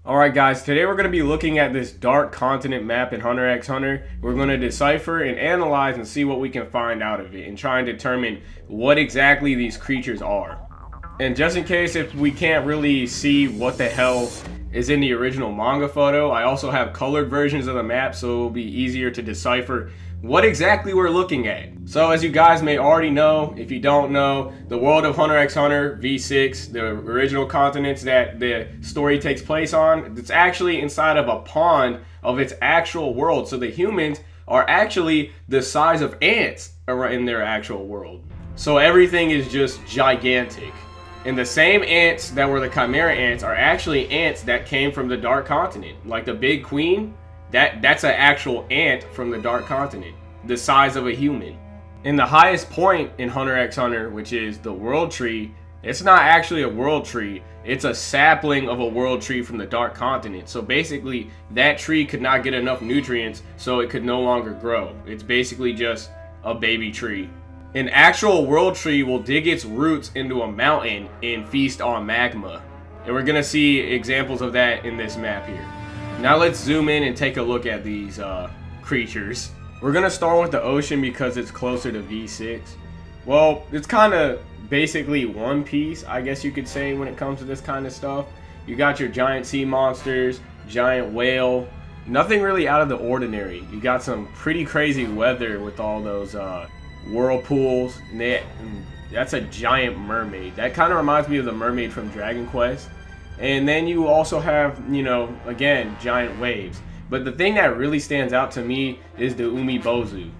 Alright guys, today we're going to be looking at this dark continent map in Hunter x Hunter. We're going to decipher and analyze and see what we can find out of it and try and determine what exactly these creatures are. And just in case if we can't really see what the hell is in the original manga photo, I also have colored versions of the map so it'll be easier to decipher what exactly we're looking at. So as you guys may already know, if you don't know, the world of Hunter x Hunter V6, the original continents that the story takes place on, it's actually inside of a pond of its actual world. So the humans are actually the size of ants in their actual world. So everything is just gigantic. And the same ants that were the Chimera ants are actually ants that came from the Dark Continent. Like the Big Queen, that's an actual ant from the Dark Continent, the size of a human. And the highest point in Hunter x Hunter, which is the World Tree, it's not actually a world tree, it's a sapling of a world tree from the Dark Continent. So basically, that tree could not get enough nutrients, so it could no longer grow. It's basically just a baby tree. An actual world tree will dig its roots into a mountain and feast on magma. And we're gonna see examples of that in this map here. Now let's zoom in and take a look at these creatures. We're gonna start with the ocean because it's closer to V6. Well, it's kind of basically One Piece, I guess you could say, when it comes to this kind of stuff. You got your giant sea monsters, giant whale, nothing really out of the ordinary. You got some pretty crazy weather with all those whirlpools. That's a giant mermaid. That kind of reminds me of the mermaid from Dragon Quest. And then you also have, again, giant waves. But the thing that really stands out to me is the Umibozu.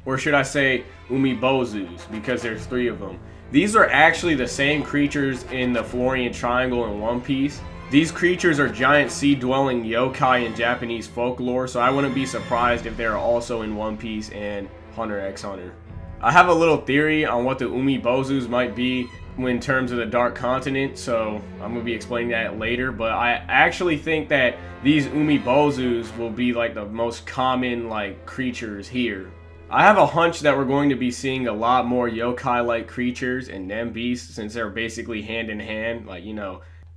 Or should I say Umibozus, because there's 3 of them. These are actually the same creatures in the Florian Triangle in One Piece. These creatures are giant sea-dwelling yokai in Japanese folklore, so I wouldn't be surprised if they're also in One Piece and Hunter x Hunter. I have a little theory on what the Umibozus might be in terms of the Dark Continent, so I'm going to be explaining that later, but I actually think that these Umibozus will be like the most common creatures here. I have a hunch that we're going to be seeing a lot more yokai-like creatures and nem beasts since they're basically hand in hand,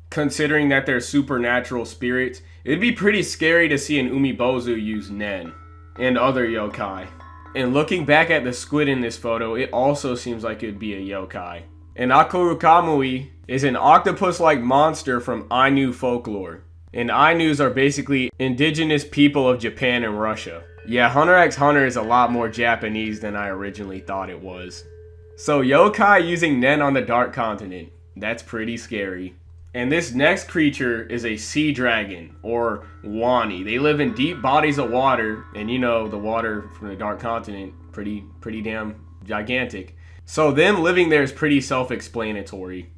considering that they're supernatural spirits. It'd be pretty scary to see an Umibozu use nen and other yokai. And looking back at the squid in this photo, it also seems like it'd be a yokai. And Akorukamui is an octopus-like monster from Ainu folklore. And Ainus are basically indigenous people of Japan and Russia. Yeah, Hunter x Hunter is a lot more Japanese than I originally thought it was. So yokai using nen on the Dark Continent. That's pretty scary. And this next creature is a sea dragon, or wani. They live in deep bodies of water, and the water from the Dark Continent, pretty damn gigantic. So them living there is pretty self-explanatory.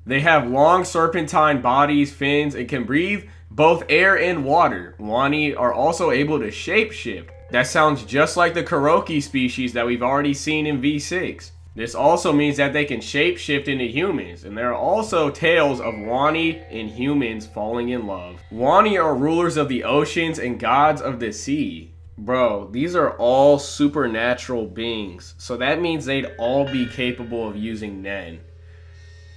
They have long serpentine bodies, fins, and can breathe both air and water. Wani are also able to shapeshift. That sounds just like the Kuroki species that we've already seen in V6. This also means that they can shapeshift into humans, and there are also tales of Wani and humans falling in love. Wani are rulers of the oceans and gods of the sea. Bro, these are all supernatural beings, so that means they'd all be capable of using nen.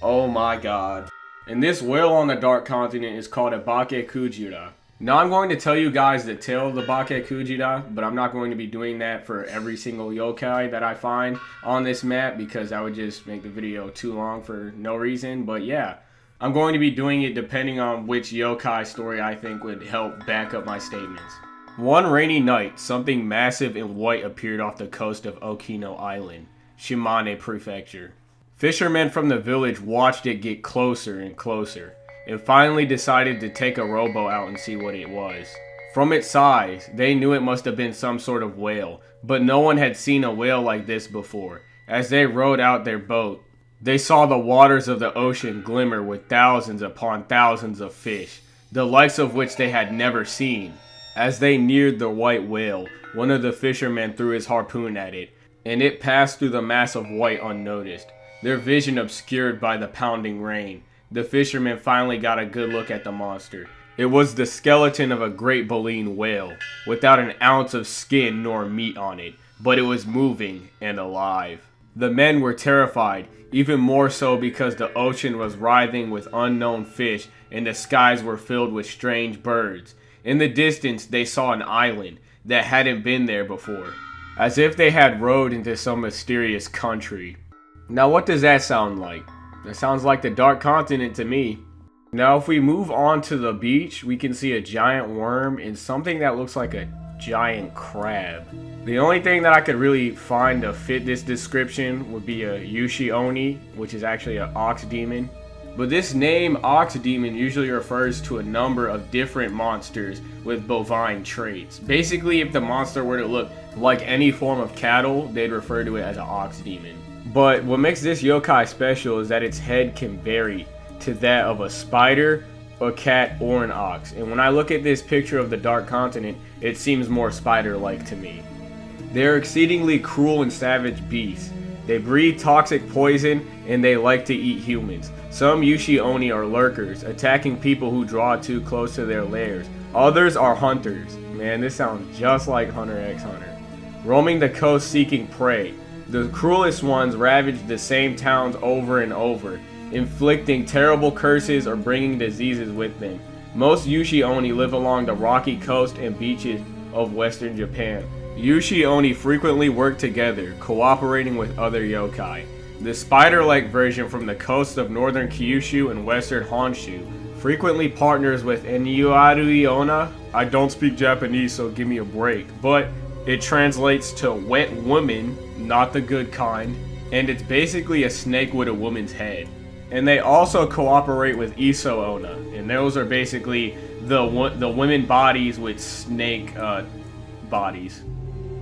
Oh my god. And this whale on the Dark Continent is called a Bake Kujira. Now I'm going to tell you guys the tale of the Bake Kujira, but I'm not going to be doing that for every single yokai that I find on this map because that would just make the video too long for no reason. But yeah, I'm going to be doing it depending on which yokai story I think would help back up my statements. One rainy night, something massive and white appeared off the coast of Okino Island, Shimane Prefecture. Fishermen from the village watched it get closer and closer, and finally decided to take a rowboat out and see what it was. From its size, they knew it must have been some sort of whale, but no one had seen a whale like this before. As they rowed out their boat, they saw the waters of the ocean glimmer with thousands upon thousands of fish, the likes of which they had never seen. As they neared the white whale, one of the fishermen threw his harpoon at it, and it passed through the mass of white unnoticed, their vision obscured by the pounding rain. The fishermen finally got a good look at the monster. It was the skeleton of a great baleen whale, without an ounce of skin nor meat on it, but it was moving and alive. The men were terrified, even more so because the ocean was writhing with unknown fish and the skies were filled with strange birds. In the distance, they saw an island that hadn't been there before, as if they had rode into some mysterious country. Now what does that sound like? That sounds like the Dark Continent to me. Now if we move on to the beach, we can see a giant worm and something that looks like a giant crab. The only thing that I could really find to fit this description would be a Yushi Oni, which is actually an ox demon. But this name, ox demon, usually refers to a number of different monsters with bovine traits. Basically, if the monster were to look like any form of cattle, they'd refer to it as an ox demon. But what makes this yokai special is that its head can vary to that of a spider, a cat, or an ox. And when I look at this picture of the Dark Continent, it seems more spider-like to me. They are exceedingly cruel and savage beasts. They breathe toxic poison and they like to eat humans. Some Yushi Oni are lurkers, attacking people who draw too close to their lairs. Others are hunters. Man, this sounds just like Hunter x Hunter. Roaming the coast seeking prey. The cruelest ones ravage the same towns over and over, inflicting terrible curses or bringing diseases with them. Most Yushi Oni live along the rocky coast and beaches of western Japan. Yushi Oni frequently work together, cooperating with other yokai. The spider-like version from the coast of northern Kyushu and western Honshu frequently partners with Enyuaru Iona. I don't speak Japanese, so give me a break, but it translates to wet woman, not the good kind, and it's basically a snake with a woman's head. And they also cooperate with Iso Ona, and those are basically the women bodies with snake bodies.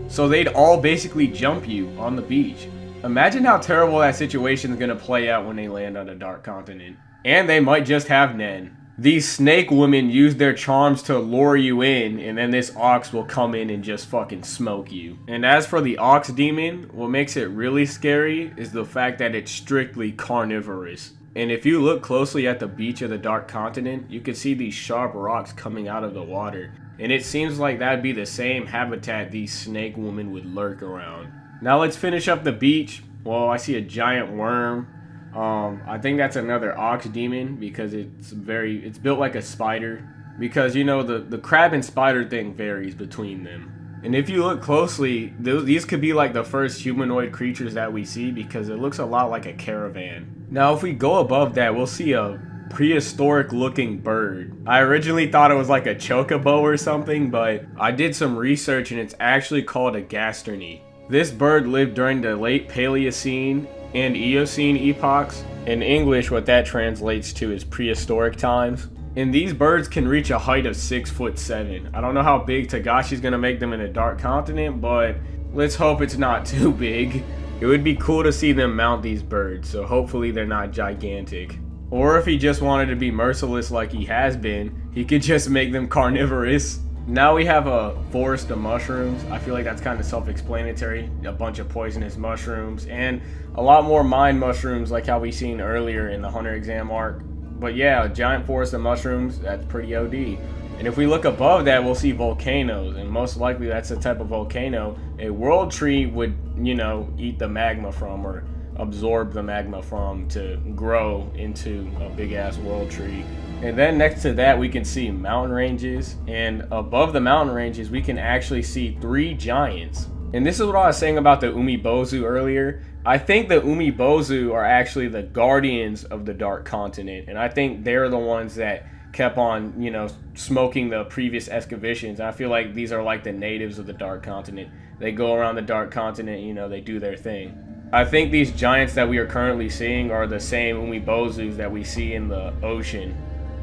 So they'd all basically jump you on the beach. Imagine how terrible that situation is going to play out when they land on the Dark Continent. And they might just have Nen. These snake women use their charms to lure you in, and then this ox will come in and just fucking smoke you. And as for the ox demon, what makes it really scary is the fact that it's strictly carnivorous. And if you look closely at the beach of the Dark Continent, you can see these sharp rocks coming out of the water. And it seems like that'd be the same habitat these snake women would lurk around. Now let's finish up the beach. Well, I see a giant worm. I think that's another ox demon because it's built like a spider. Because, you know, the crab and spider thing varies between them. And if you look closely, these could be like the first humanoid creatures that we see because it looks a lot like a caravan. Now, if we go above that, we'll see a prehistoric looking bird. I originally thought it was like a chocobo or something, but I did some research and it's actually called a gasterny. This bird lived during the late Paleocene and Eocene epochs. In English, what that translates to is prehistoric times. And these birds can reach a height of 6'7". I don't know how big Tagashi's gonna make them in the Dark Continent, but let's hope it's not too big. It would be cool to see them mount these birds, so hopefully they're not gigantic. Or if he just wanted to be merciless like he has been, he could just make them carnivorous. Now we have a forest of mushrooms. I feel like that's kind of self-explanatory. A bunch of poisonous mushrooms and a lot more mind mushrooms like how we seen earlier in the Hunter exam arc. But yeah, a giant forest of mushrooms, that's pretty OD. And if we look above that, we'll see volcanoes, and most likely that's the type of volcano a world tree would, you know, eat the magma from or absorb the magma from to grow into a big ass world tree. And then next to that we can see mountain ranges, and above the mountain ranges we can actually see 3 giants. And this is what I was saying about the Umibozu earlier. I think the Umibozu are actually the guardians of the Dark Continent, and I think they're the ones that kept on, you know, smoking the previous excavations. I feel like these are like the natives of the Dark Continent. They go around the Dark Continent, you know, they do their thing. I think these giants that we are currently seeing are the same Umibozus that we see in the ocean.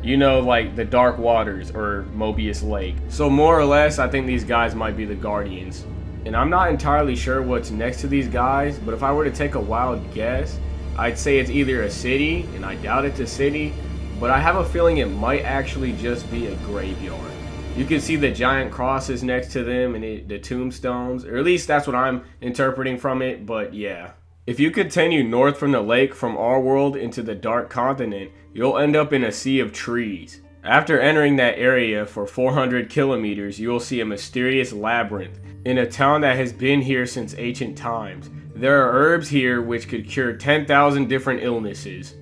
You know, like the Dark Waters or Mobius Lake. So more or less, I think these guys might be the guardians. And I'm not entirely sure what's next to these guys, but if I were to take a wild guess, I'd say it's either a city, and I doubt it's a city, but I have a feeling it might actually just be a graveyard. You can see the giant crosses next to them and the tombstones, or at least that's what I'm interpreting from it, but yeah. If you continue north from the lake from our world into the Dark Continent, you'll end up in a sea of trees. After entering that area for 400 kilometers, you will see a mysterious labyrinth in a town that has been here since ancient times. There are herbs here which could cure 10,000 different illnesses.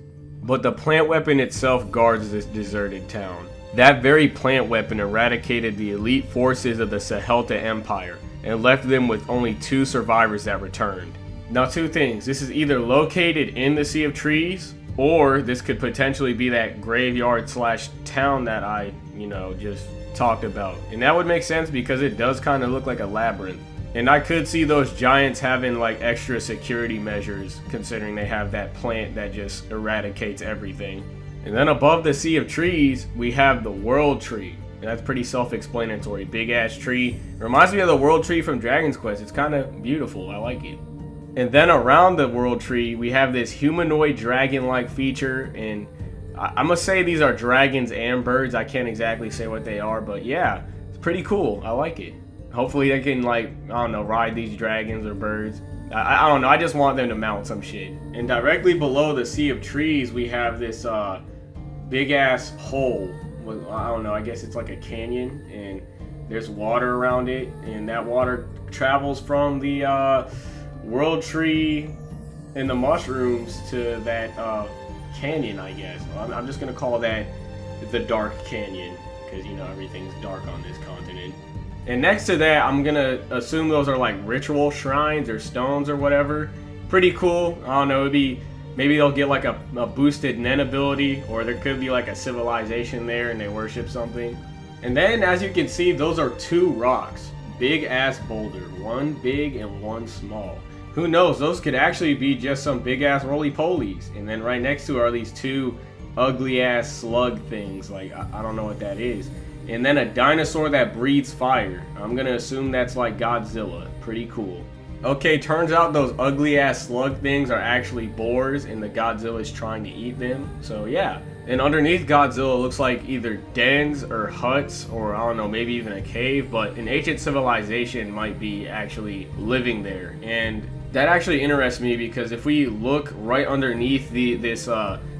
but the plant weapon itself guards this deserted town. That very plant weapon eradicated the elite forces of the Sahelta Empire and left them with only 2 survivors that returned. Now 2 things, this is either located in the Sea of Trees, or this could potentially be that graveyard slash town that I, just talked about. And that would make sense because it does kind of look like a labyrinth. And I could see those giants having like extra security measures considering they have that plant that just eradicates everything. And then above the Sea of Trees, we have the World Tree. And that's pretty self-explanatory. Big ass tree. Reminds me of the World Tree from Dragon's Quest. It's kind of beautiful. I like it. And then around the World Tree, we have this humanoid dragon-like feature. And I'm going to say these are dragons and birds. I can't exactly say what they are. But yeah, it's pretty cool. I like it. Hopefully they can, ride these dragons or birds. I don't know. I just want them to mount some shit. And directly below the Sea of Trees, we have this big-ass hole. I don't know. I guess it's like a canyon. And there's water around it. And that water travels from the World Tree and the mushrooms to that canyon, I guess. I'm just going to call that the Dark Canyon. Because, everything's dark on this continent. And next to that, I'm gonna assume those are like ritual shrines or stones or whatever. Pretty cool. I don't know, maybe they'll get like a boosted Nen ability, or there could be like a civilization there and they worship something. And then, as you can see, those are 2 rocks. Big ass boulder. One big and one small. Who knows, those could actually be just some big ass roly-polies. And then right next to are these 2 ugly ass slug things. Like, I don't know what that is. And then a dinosaur that breathes fire. I'm gonna assume that's like Godzilla. Pretty cool. Okay, turns out those ugly ass slug things are actually boars and the Godzilla's trying to eat them. So yeah. And underneath Godzilla looks like either dens or huts or I don't know, maybe even a cave, but an ancient civilization might be actually living there. And that actually interests me because if we look right underneath this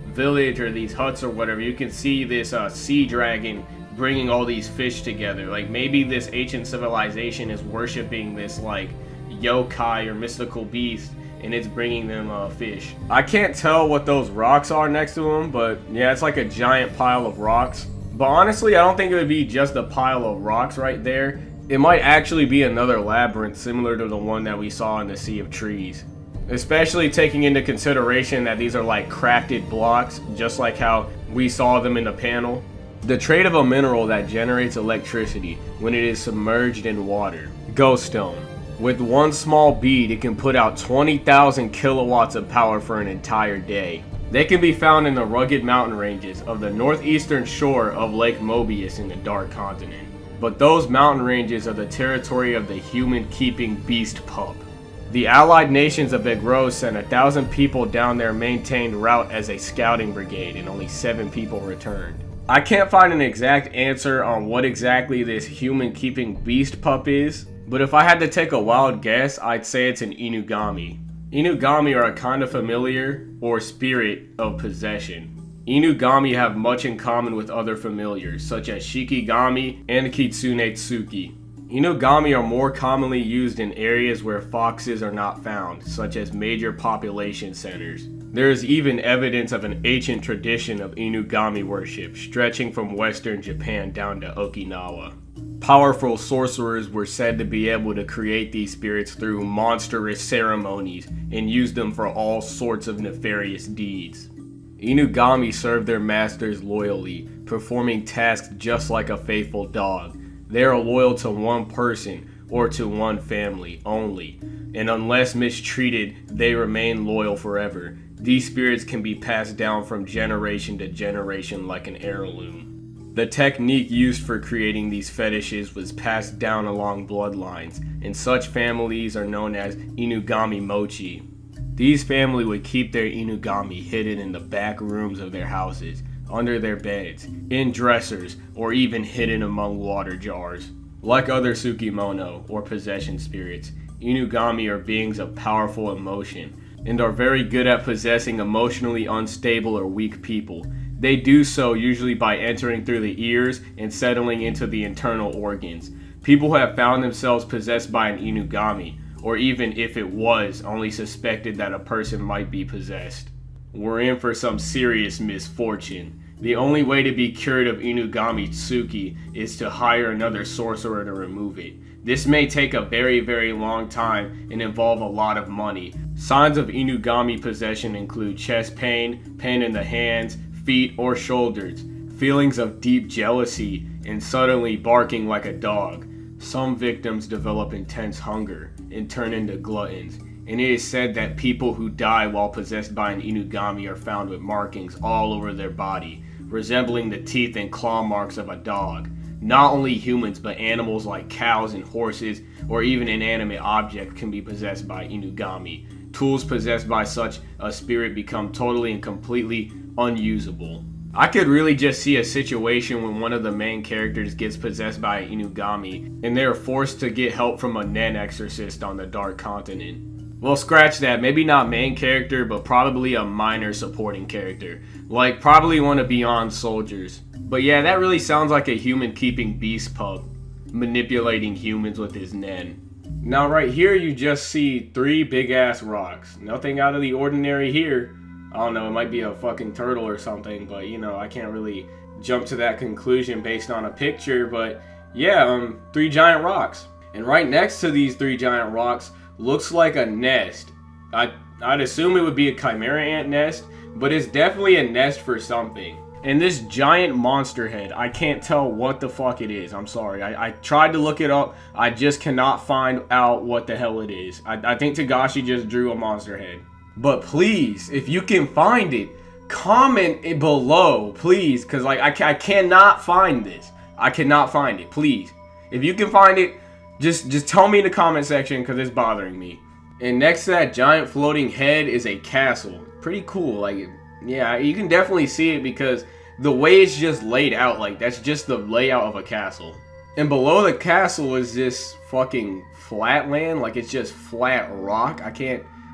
village or these huts or whatever, you can see this sea dragon bringing all these fish together. Like maybe this ancient civilization is worshiping this like yokai or mystical beast and it's bringing them fish. I can't tell what those rocks are next to them, but yeah, it's like a giant pile of rocks. But honestly, I don't think it would be just a pile of rocks right there. It might actually be another labyrinth similar to the one that we saw in the Sea of Trees. Especially taking into consideration that these are like crafted blocks, just like how we saw them in the panel. The trait of a mineral that generates electricity when it is submerged in water. Ghost stone. With one small bead, it can put out 20,000 kilowatts of power for an entire day. They can be found in the rugged mountain ranges of the northeastern shore of Lake Mobius in the Dark Continent. But those mountain ranges are the territory of the human-keeping beast pup. The allied nations of Begros sent 1,000 people down their maintained route as a scouting brigade, and only 7 people returned. I can't find an exact answer on what exactly this human-keeping beast pup is, but if I had to take a wild guess, I'd say it's an Inugami. Inugami are a kind of familiar or spirit of possession. Inugami have much in common with other familiars, such as Shikigami and Kitsune Tsuki. Inugami are more commonly used in areas where foxes are not found, such as major population centers. There is even evidence of an ancient tradition of Inugami worship, stretching from western Japan down to Okinawa. Powerful sorcerers were said to be able to create these spirits through monstrous ceremonies and use them for all sorts of nefarious deeds. Inugami serve their masters loyally, performing tasks just like a faithful dog. They are loyal to one person or to one family only, and unless mistreated, they remain loyal forever. These spirits can be passed down from generation to generation like an heirloom. The technique used for creating these fetishes was passed down along bloodlines, and such families are known as Inugami Mochi. These families would keep their Inugami hidden in the back rooms of their houses, under their beds, in dressers, or even hidden among water jars. Like other Tsukemono, or possession spirits, Inugami are beings of powerful emotion, and are very good at possessing emotionally unstable or weak people. They do so usually by entering through the ears and settling into the internal organs. People who have found themselves possessed by an Inugami, or even if it was, only suspected that a person might be possessed. we're in for some serious misfortune. The only way to be cured of Inugami Tsuki is to hire another sorcerer to remove it. This may take a very, very long time and involve a lot of money. Signs of Inugami possession include chest pain, pain in the hands, feet, or shoulders, feelings of deep jealousy, and suddenly barking like a dog. Some victims develop intense hunger and turn into gluttons, and it is said that people who die while possessed by an Inugami are found with markings all over their body, resembling the teeth and claw marks of a dog. Not only humans, but animals like cows and horses, or even inanimate objects can be possessed by Inugami. Tools possessed by such a spirit become totally and completely unusable. I could really just see a situation when one of the main characters gets possessed by an Inugami, and they are forced to get help from a Nen exorcist on the Dark Continent. Well, scratch that. Maybe not main character, but probably a minor supporting character. Like, probably one of Beyond soldiers. But yeah, that really sounds like a human keeping beast pup, manipulating humans with his Nen. Now right here you just see 3 big ass rocks. Nothing out of the ordinary here. I don't know, it might be a fucking turtle or something, but you know, I can't really jump to that conclusion based on a picture, but yeah, 3 giant rocks. And right next to these 3 giant rocks looks like a nest. I'd assume it would be a chimera ant nest, but it's definitely a nest for something. And this giant monster head, I can't tell what the fuck it is. I'm sorry. I tried to look it up. I just cannot find out what the hell it is. I think Tagashi just drew a monster head. But please, if you can find it, comment it below, please. Because like I cannot find this. I cannot find it, please. If you can find it, just tell me in the comment section because it's bothering me. And next to that giant floating head is a castle. Pretty cool. Like, yeah, you can definitely see it because the way it's just laid out, like that's just the layout of a castle. And below the castle is this fucking flat land, like it's just flat rock.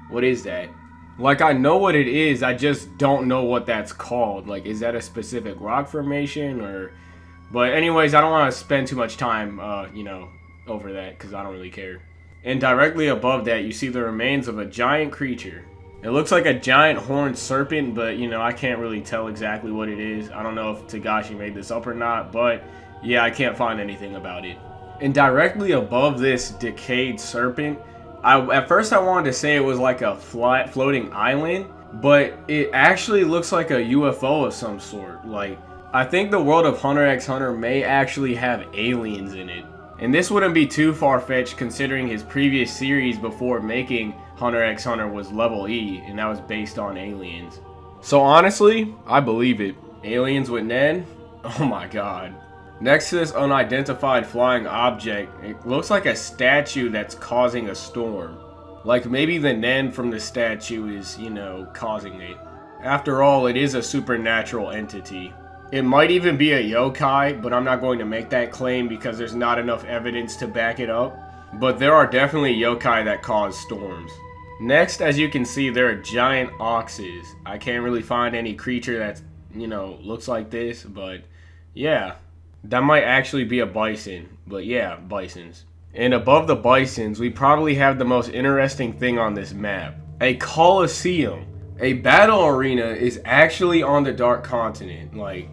What is that? Like I know what it is, I just don't know what that's called. Like, is that a specific rock formation or? But anyways, I don't want to spend too much time, over that because I don't really care. And directly above that, you see the remains of a giant creature. It looks like a giant horned serpent, but you know, I can't really tell exactly what it is. I don't know if Tagashi made this up or not, but yeah, I can't find anything about it. And directly above this decayed serpent, at first I wanted to say it was like a flat floating island, but it actually looks like a UFO of some sort. Like, I think the world of Hunter x Hunter may actually have aliens in it. And this wouldn't be too far-fetched considering his previous series before making Hunter x Hunter was Level E, and that was based on aliens. So honestly, I believe it. Aliens with Nen? Oh my god. Next to this unidentified flying object, it looks like a statue that's causing a storm. Like maybe the Nen from the statue is, causing it. After all, it is a supernatural entity. It might even be a yokai, but I'm not going to make that claim because there's not enough evidence to back it up. But there are definitely yokai that cause storms. Next, as you can see, there are giant oxes. I can't really find any creature that's, looks like this, but yeah. That might actually be a bison, but yeah, bisons. And above the bisons, we probably have the most interesting thing on this map. A coliseum. A battle arena is actually on the Dark Continent. Like,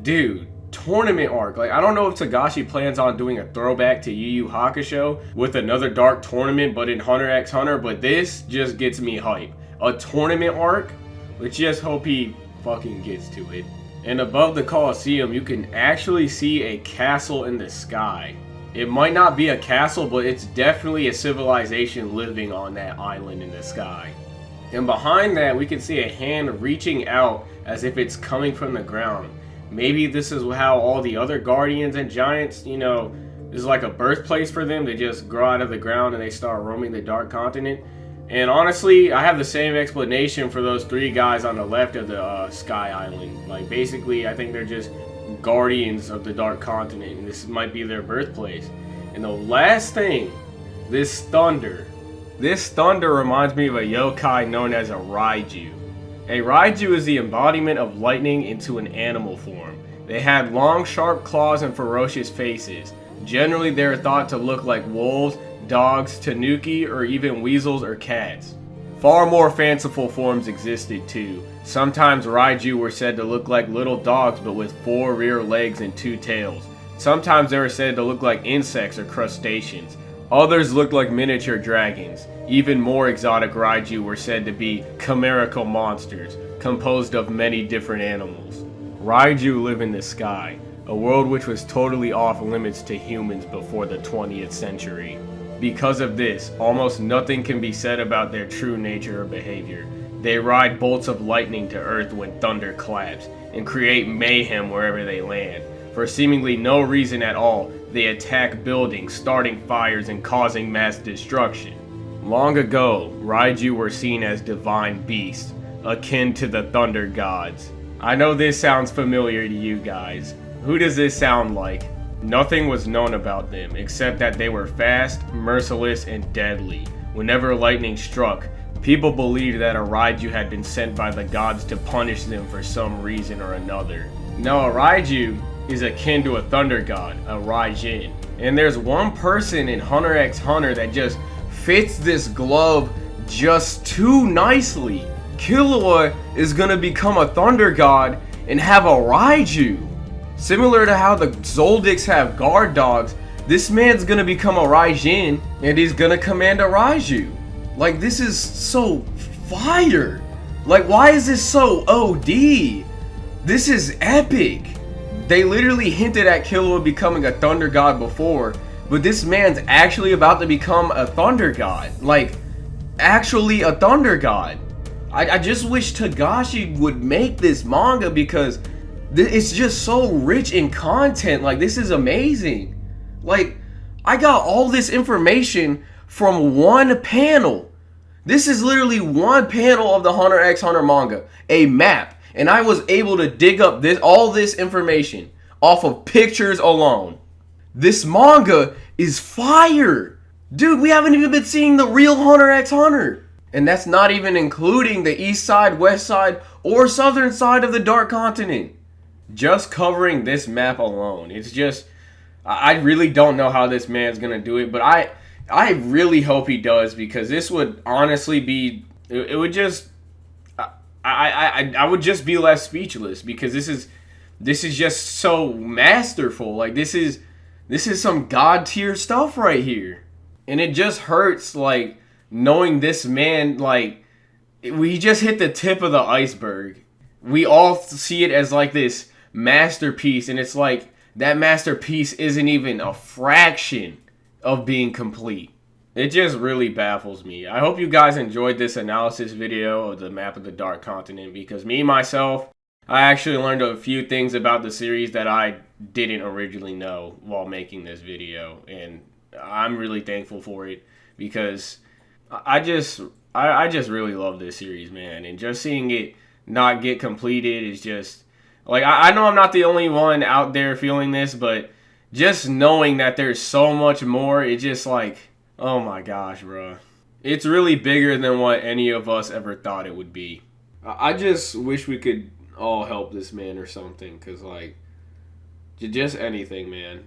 dude, tournament arc. Like, I don't know if Tagashi plans on doing a throwback to Yu Yu Hakusho with another dark tournament, but in Hunter x Hunter, but this just gets me hype. A tournament arc? Let's just hope he fucking gets to it. And above the Coliseum, you can actually see a castle in the sky. It might not be a castle, but it's definitely a civilization living on that island in the sky. And behind that, we can see a hand reaching out as if it's coming from the ground. Maybe this is how all the other guardians and giants, this is like a birthplace for them. They just grow out of the ground and they start roaming the Dark Continent. And honestly, I have the same explanation for those 3 guys on the left of the Sky Island. Like, basically, I think they're just guardians of the Dark Continent, and this might be their birthplace. And the last thing, this thunder. This thunder reminds me of a yokai known as a Raiju. A Raiju is the embodiment of lightning into an animal form. They had long, sharp claws and ferocious faces. Generally, they are thought to look like wolves, dogs, tanuki, or even weasels or cats. Far more fanciful forms existed too. Sometimes Raiju were said to look like little dogs but with 4 rear legs and 2 tails. Sometimes they were said to look like insects or crustaceans. Others looked like miniature dragons. Even more exotic Raiju were said to be chimerical monsters, composed of many different animals. Raiju live in the sky, a world which was totally off limits to humans before the 20th century. Because of this, almost nothing can be said about their true nature or behavior. They ride bolts of lightning to Earth when thunder claps, and create mayhem wherever they land. For seemingly no reason at all, they attack buildings, starting fires and causing mass destruction. Long ago, Raiju were seen as divine beasts, akin to the thunder gods. I know this sounds familiar to you guys. Who does this sound like? Nothing was known about them, except that they were fast, merciless, and deadly. Whenever lightning struck, people believed that a Raiju had been sent by the gods to punish them for some reason or another. Now, a Raiju is akin to a thunder god, a Raijin. And there's one person in Hunter x Hunter that just fits this glove just too nicely. Killua is gonna become a thunder god and have a Raiju. Similar to how the Zoldycks have guard dogs, this man's gonna become a Raijin and he's gonna command a Raiju. Like, this is so fire. Like, why is this so OD? This is epic. They literally hinted at Killua becoming a thunder god before, but this man's actually about to become a thunder god. Like, actually a thunder god. I just wish Togashi would make this manga because it's just so rich in content. Like, this is amazing. Like, I got all this information from one panel. This is literally one panel of the Hunter x Hunter manga, a map, and I was able to dig up all this information off of pictures alone. This manga is fire. Dude, we haven't even been seeing the real Hunter x Hunter. And that's not even including the east side, west side, or southern side of the Dark Continent. Just covering this map alone, it's just, I really don't know how this man's gonna do it, but I really hope he does, because this would honestly be, it would just, I would just be less speechless, because this is just so masterful. Like, this is some god tier stuff right here, and it just hurts, like, knowing this man, like, we just hit the tip of the iceberg. We all see it as like this masterpiece, and it's like that masterpiece isn't even a fraction of being complete. It just really baffles me. I hope you guys enjoyed this analysis video of the map of the Dark Continent, because me, myself, I actually learned a few things about the series that I didn't originally know while making this video, and I'm really thankful for it, because I just really love this series, man. And just seeing it not get completed is just, like, I know I'm not the only one out there feeling this, but just knowing that there's so much more, it's just like, oh my gosh, bro. It's really bigger than what any of us ever thought it would be. I just wish we could all help this man or something, because, like, just anything, man.